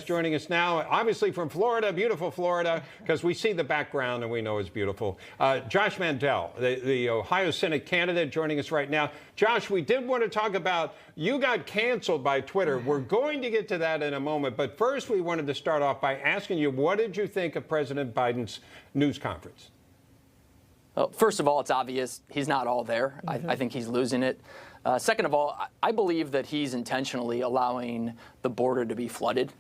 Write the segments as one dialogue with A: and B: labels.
A: joining us now, obviously from Florida, beautiful Florida, because we see the background and we know it's beautiful. Josh Mandel, the Ohio Senate candidate, joining us right now. Josh, we did want to talk about, you got canceled by Twitter. We're going to get to that in a moment, but first we wanted to start off by asking you, what did you think of President Biden's news conference?
B: Well, first of all, it's obvious he's not all there. I think he's losing it. Second of all, I believe that he's intentionally allowing the border to be flooded.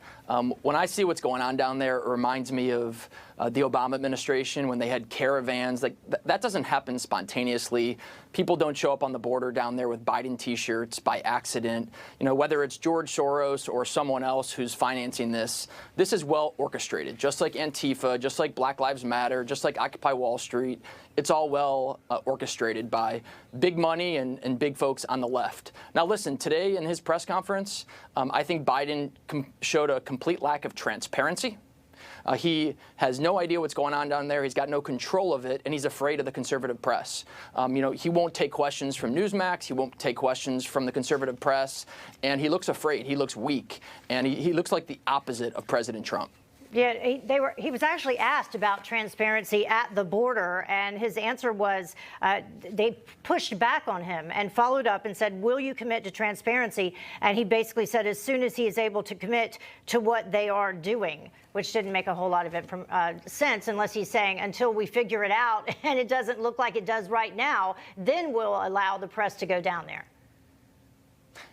B: When I see what's going on down there, it reminds me of the Obama administration when they had caravans. Like that doesn't happen spontaneously. People don't show up on the border down there with Biden T-shirts by accident. You know, whether it's George Soros or someone else who's financing this, this is well orchestrated. Just like Antifa, just like Black Lives Matter, just like Occupy Wall Street. It's all well orchestrated by big money and big folks on the left. Now, listen, today in his press conference, I think Biden showed a complete lack of transparency. He has no idea what's going on down there. He's got no control of it, and he's afraid of the conservative press. You know, he won't take questions from Newsmax. He won't take questions from the conservative press, and he looks afraid. He looks weak, and he looks like the opposite of President Trump.
C: Yeah, he was actually asked about transparency at the border, and his answer was they pushed back on him and followed up and said, will you commit to transparency? And he basically said as soon as he is able to commit to what they are doing, which didn't make a whole lot of sense unless he's saying until we figure it out and it doesn't look like it does right now, then we'll allow the press to go down there.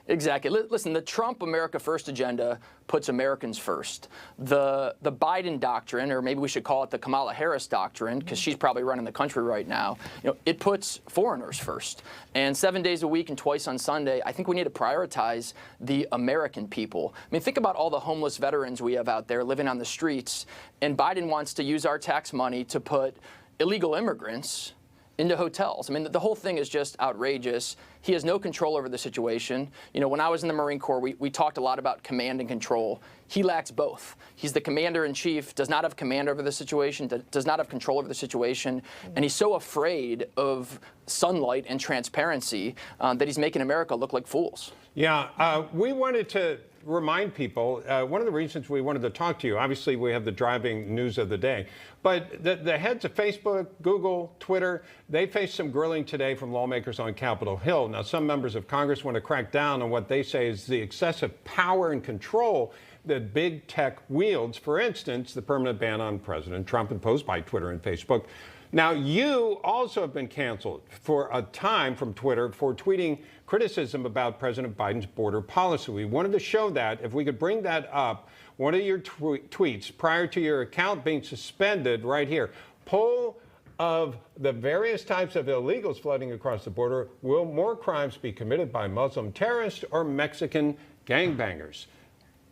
B: Exactly. Listen, the Trump America First agenda puts Americans first. The Biden doctrine, or maybe we should call it the Kamala Harris doctrine, because she's probably running the country right now, you know, it puts foreigners first. And 7 days a week and twice on Sunday, I think we need to prioritize the American people. I mean, think about all the homeless veterans we have out there living on the streets, and Biden wants to use our tax money to put illegal immigrants into hotels. I mean, the whole thing is just outrageous. He has no control over the situation. You know, when I was in the Marine Corps, we talked a lot about command and control. He lacks both. He's the commander-in-chief, does not have command over the situation, does not have control over the situation, and he's so afraid of sunlight and transparency that he's making America look like fools.
A: Yeah, we wanted to remind people, one of the reasons we wanted to talk to you, obviously we have the driving news of the day, but the heads of Facebook, Google, Twitter, they faced some grilling today from lawmakers on Capitol Hill. Now, some members of Congress want to crack down on what they say is the excessive power and control that big tech wields. For instance, the permanent ban on President Trump imposed by Twitter and Facebook. Now, you also have been canceled for a time from Twitter for tweeting criticism about President Biden's border policy. We wanted to show that. If we could bring that up, one of your tweets prior to your account being suspended right here. Poll of the various types of illegals flooding across the border. Will more crimes be committed by Muslim terrorists or Mexican gangbangers?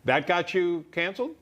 A: That got you canceled?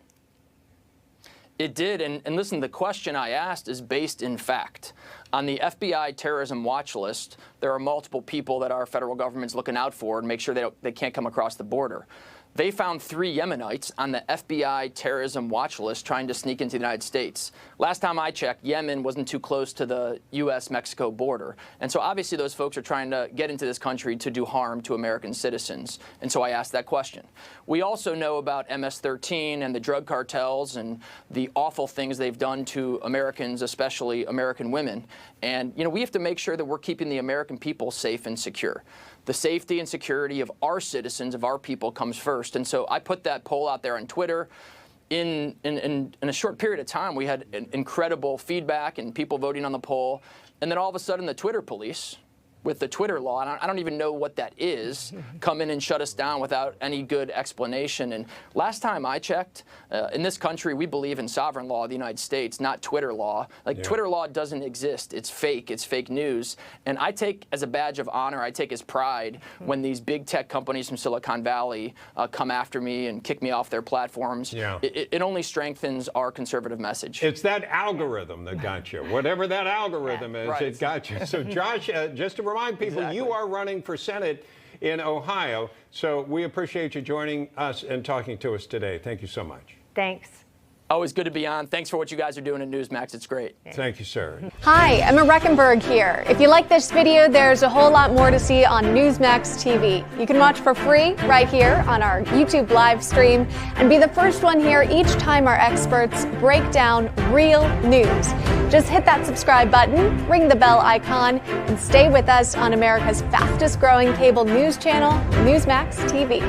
B: It did, and listen, the question I asked is based in fact. On the FBI terrorism watch list, there are multiple people that our federal government's looking out for and make sure they can't come across the border. They found 3 Yemenites on the FBI terrorism watch list trying to sneak into the United States. Last time I checked, Yemen wasn't too close to the U.S.-Mexico border. And so obviously those folks are trying to get into this country to do harm to American citizens. And so I asked that question. We also know about MS-13 and the drug cartels and the awful things they've done to Americans, especially American women. And, you know, we have to make sure that we're keeping the American people safe and secure. The safety and security of our citizens, of our people, comes first. And so I put that poll out there on Twitter. In a short period of time, we had incredible feedback and people voting on the poll. And then all of a sudden, the Twitter police, with the Twitter law, and I don't even know what that is, come in and shut us down without any good explanation. And last time I checked, in this country, we believe in sovereign law of the United States, not Twitter law. Like, Twitter law doesn't exist. It's fake news. And I take as a badge of honor, I take as pride when these big tech companies from Silicon Valley come after me and kick me off their platforms. Yeah. It only strengthens our conservative message.
A: It's that algorithm that got you. Whatever that algorithm is, right. It got you. So, Josh, just to remind people, you are running for Senate in Ohio, so we appreciate you joining us and talking to us today. Thank you so much.
C: Thanks.
B: Always good to be on. Thanks for what you guys are doing at Newsmax. It's great.
A: Thank you, sir.
D: Hi, Emma Reckenberg here. If you like this video, there's a whole lot more to see on Newsmax TV. You can watch for free right here on our YouTube live stream and be the first one here each time our experts break down real news. Just hit that subscribe button, ring the bell icon, and stay with us on America's fastest growing cable news channel, Newsmax TV.